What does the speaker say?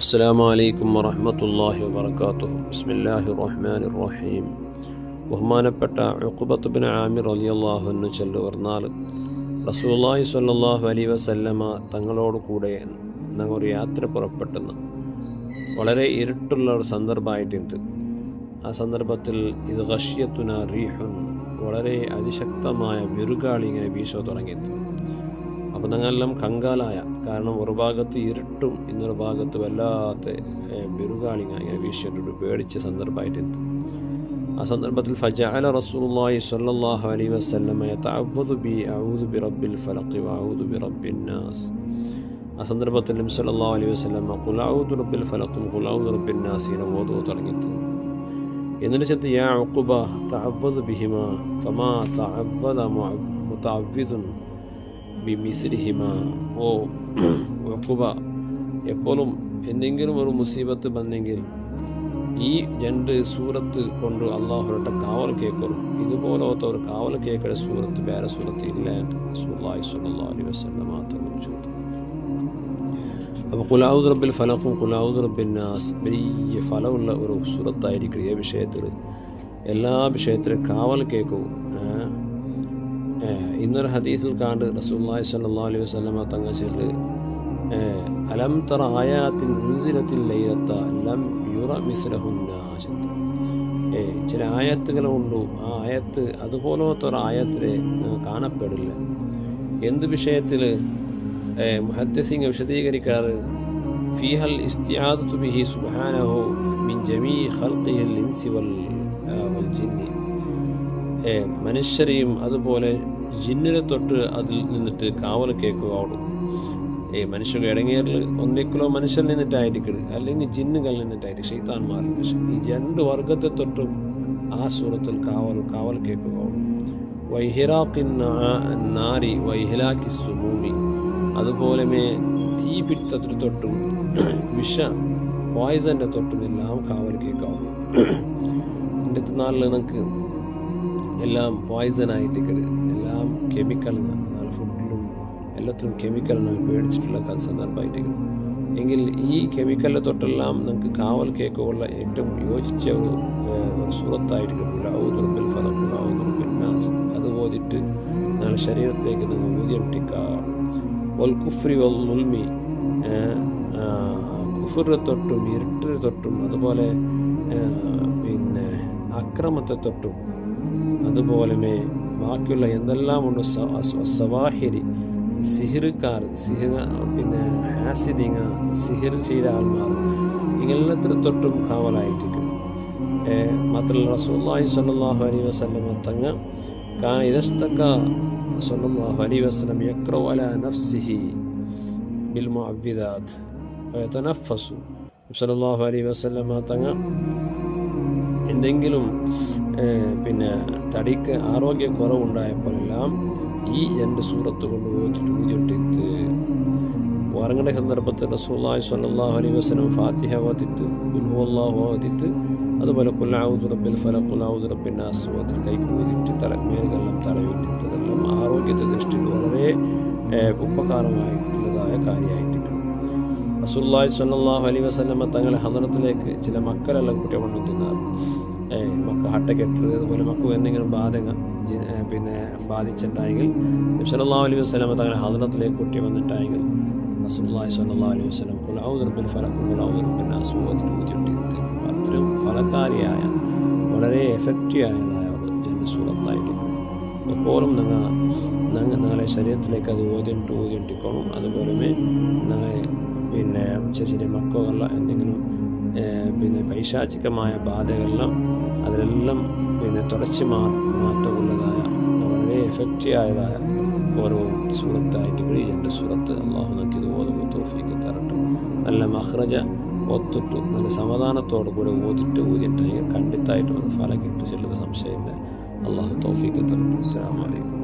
അസ്സലാമു അലൈക്കും വറഹ്മത്തുള്ളാഹി വബറകാതുഹു. ബിസ്മില്ലാഹിർ റഹ്മാനിർ റഹീം. ബഹുമാനപ്പെട്ട ഉഖബത്ത് ബിൻ ആമിർ റളിയല്ലാഹു അൻഹു ചൊല്ലുവർന്നാൽ റസൂലുള്ളാഹി സ്വല്ലല്ലാഹു അലൈഹി വസല്ലമ തങ്ങളോട് കൂടെ ഞങ്ങൾ യാത്ര പുറപ്പെട്ടെന്ന് വളരെ ഇരുട്ടുള്ള ഒരു സന്ദർഭമായിട്ടുണ്ട്. ആ സന്ദർഭത്തിൽ ഇത് ഖശ്യത്തുന റീഹുൻ, വളരെ അതിശക്തമായ ബിരുഗാളി ഇങ്ങനെ വീശോ തുടങ്ങിയത്. അപ്പോൾ ഞങ്ങളെല്ലാം കങ്കാലായ, കാരണം ഒരു ഭാഗത്ത് ഇരുട്ടും ഇന്നൊരു ഭാഗത്ത് വല്ലാത്ത ബിരുഗാളി ഇങ്ങനെ വീശിയിട്ടൊരു പേടിച്ച സന്ദർഭമായിട്ടുണ്ട്. ആ സന്ദർഭത്തിൽ ഫജഅല റസൂലുള്ളാഹി സ്വല്ലല്ലാഹു അലൈഹി വസല്ലമ യതഅവ്വദു ബി അഊദു ബിറബ്ബിൽ ഫലഖ് വഅഊദു ബിറബ്ബിൻ നാസ്. ആ സന്ദർഭത്തിൽ നബി സല്ലല്ലാഹു അലൈഹി വസല്ലമ ഖുൽ അഊദു ബിറബ്ബിൽ ഫലഖ് ഖുൽ അഊദു ബിറബ്ബിൻ നാസ് ഇങ്ങനെ ഓതു തുടങ്ങിയത്. എന്നിട്ട് ചെത്ത് യാ ഉഖബ തഅവ്വദ് ബിഹിമാ ഫമാ തഅവ്വദ മുതഅവ്വിദുൻ ബിമിസ്ലിഹിമ. ഓ ഉഖബ, എപ്പോഴും എന്തെങ്കിലും ഒരു മുസീബത്ത് വന്നെങ്കിൽ ഈ രണ്ട് സൂറത്ത് കൊണ്ട് അള്ളാഹുരുടെ കാവൽ കേൾക്കും. ഇതുപോലത്തെ ഒരു കാവൽ കേൾക്കുന്ന സൂറത്ത് വേറെ സൂറത്ത് ഇല്ല എന്ന് റസൂലുള്ളാഹി സ്വല്ലല്ലാഹു അലൈഹി വസല്ലം തങ്ങൾ ചോദിച്ചു. അപ്പോൾ ഖുൽ അഊദു ബിറബ്ബിൽ ഫലഖും ഖുൽ അഊദു ബിറബ്ബിൻ നാസ് വലിയ ഫലമുള്ള ഒരു സൂറത്തായിരിക്കും. ഈ വിഷയത്തിൽ എല്ലാ വിഷയത്തിലും കാവൽ കേൾക്കും. ഇന്നൊരു ഹദീസിൽ കാണ്ട് റസൂലുള്ളാഹി സ്വല്ലല്ലാഹു അലൈഹി വസല്ലം തങ്ങൾ ചൊല്ലി അലം തറ ആയാത്തിൻ ഉൻസിലത്തിൽ ലൈലത്ത ലം യുറ മിസ്ലഹുന്ന. ചില ആയത്തുകളുണ്ട്, ആ ആയത്ത് അതുപോലത്തെ ഒരു ആയത്തിനെ കാണപ്പെടില്ല. എന്ത് വിഷയത്തിൽ മുഹദ്ദിസീങ്ങൾ വിശദീകരിക്കാറ് ഫീഹൽ ഇസ്തിആദതു ബിഹി സുബ്ഹാനഹു മിൻ ജമീഇ ഖൽഖിഹിൽ ഇൻസി വൽ ജിന്നി. മനുഷ്യരെയും അതുപോലെ ജിന്നിനെ തൊട്ട് അതിൽ നിന്നിട്ട് കാവൽ കേൾക്കുകയുള്ളൂ. മനുഷ്യരുടെ ഇടങ്ങേറിൽ ഒന്നിക്കലോ മനുഷ്യരിൽ നിന്നിട്ടായിരിക്കും, അല്ലെങ്കിൽ ജിന്നുകളിൽ നിന്നിട്ടായിരിക്കും, ശൈത്താന്മാരിൽ. ഈ രണ്ട് വർഗത്തെ തൊട്ടും ആ സൂറത്തിൽ കാവൽ കേൾക്കുകയുള്ളൂ. വൈഹിറാഖിൻ നാരി വൈഹിലാഖി സുമൂമി, അതുപോലെ തീപിടുത്തത്തിൽ തൊട്ടും പോയിസൻ്റെ തൊട്ടും എല്ലാം കാവൽ കേൾക്കാവുള്ളൂ. എൻ്റെ നാളിൽ നമുക്ക് എല്ലാം പോയിസണായിട്ട് എല്ലാം കെമിക്കലാണ്, ഫുഡിലും എല്ലാത്തിലും കെമിക്കലാണ് പേടിച്ചിട്ടുള്ള സന്ദർഭമായിട്ട്. എങ്കിൽ ഈ കെമിക്കലിനെ തൊട്ടെല്ലാം നമുക്ക് കാവൽ കേൾക്കുള്ള ഏറ്റവും യോജിച്ച ഒരു സൂറത്തായിരിക്കും ഖുൽ ബിറബ്ബിൽ ഫലഖ് ഖുൽ അഊദു ബിറബ്ബിൻ നാസ്. അത് ഓതിട്ട് നമ്മുടെ ശരീരത്തിലേക്ക് നിങ്ങൾ ഊതിയിട്ടിക്കുക. വൽ കുഫ്രി വൽ ളുൽമി, കുഫറിനെ തൊട്ടും ഇരുട്ടിനെ തൊട്ടും അതുപോലെ അക്രമത്തെ തൊട്ടും അതുപോലെ ബാക്കിയുള്ള എന്തെല്ലാം ഉണ്ട്, സവാഹിരി സിഹിറുകാർ, ഹാസിദിങ്ങ സിഹിർ ചെയ്ത ആൾമാർ, ഇങ്ങനത്തെ തൊട്ടും കാവലായിട്ടിരിക്കും. മാത്രമല്ല റസൂലുള്ളാഹി സ്വല്ലല്ലാഹു അലൈഹി വസല്ലം തങ്ങൾ കാന ഇദസ്തക സ്വല്ലല്ലാഹു അലൈഹി വസല്ലം യഖറഉ അലാ നഫ്സിഹി ബിൽ മുഅവ്വിദാത്ത് വയതനഫസു. സ്വല്ലല്ലാഹു അലൈഹി വസല്ലം തങ്ങൾ എന്തെങ്കിലും തടിക്ക് ആരോഗ്യക്കുറവുണ്ടായപ്പോഴെല്ലാം ഈ രണ്ട് സൂറത്ത് കൊണ്ട് ഊതിയിട്ടിട്ട് ഉറങ്ങുന്ന സന്ദർഭത്തിൽ റസൂലുള്ളാഹി സ്വല്ലല്ലാഹു അലൈഹി വസല്ലം ഫാത്തിഹ ഓതിട്ട് ഖുൽ ഹുവല്ലാഹു ഓതിട്ട് അതുപോലെ ഖുൽ അഊദു ബിറബ്ബിൽ ഫലഖ് ഖുൽ അഊദു ബിറബ്ബിൻ നാസ് ഓതിട്ട് കൈക്ക് ഊതിട്ട് തലമേലുകളെല്ലാം തടവിട്ടിട്ട് അതെല്ലാം ആരോഗ്യത്തെ ദൃഷ്ടിയിൽ വളരെ ഉപകാരമായിട്ടുള്ളതായ കാര്യമായിട്ടുണ്ട്. റസൂലുള്ളാഹി സ്വല്ലല്ലാഹു അലൈഹി വസല്ലം തങ്ങളുടെ ഹദറത്തിലേക്ക് ചില മക്കളെല്ലാം കുട്ടിയെ കൊണ്ടുവന്നാറ്. മക്ക ഹട്ടക്കെട്ട് അതുപോലെ മക്ക എന്തെങ്കിലും ബാധിച്ചിട്ടുണ്ടെങ്കിൽ നബി സല്ലല്ലാഹു അലൈഹി വസല്ലം തങ്ങളുടെ ഹദറത്തിലേക്ക് കുട്ടി വന്നിട്ടായെങ്കിൽ റസൂലുള്ളാഹി സ്വല്ലല്ലാഹു അലൈഹി വസല്ലം ഖുൽ അഊദു ബിറബ്ബിൽ ഫലഖ് ഖുൽ അഊദു ബിറബ്ബിൻ നാസ് ഊതിയിട്ട് അത്രയും ഫലകാരിയായ വളരെ എഫക്റ്റീവായതായ ഒരു ജന്നസൂറത്തായിട്ട് എപ്പോഴും ഞങ്ങളെ ശരീരത്തിലേക്ക് അത് ഊതിയിട്ടിക്കോളും. അതുപോലെ ചെറിയ മക്കളല്ല എന്തെങ്കിലും പൈശാചികമായ ബാധകളെല്ലാം അതിലെല്ലാം തുടച്ച് മാറ്റമുള്ളതായ വളരെ എഫക്റ്റീവായതായ ഓരോ സൂറത്തായിട്ട് ഈ രണ്ട് സൂറത്ത് അള്ളാഹു നമുക്ക് ഇത് ഓതുക തൗഫീഖ് തരട്ടെ. നല്ല മഖ്റജ ഒത്തിട്ട് നല്ല സമാധാനത്തോടു കൂടെ ഊതിയിട്ട് കണ്ടിത്തായിട്ട് ഫലം കിട്ടും ചെല്ലുന്ന സംശയമില്ല. അള്ളാഹു തൗഫീഖ് തരട്ടെ. അസ്സലാമു അലൈക്കും.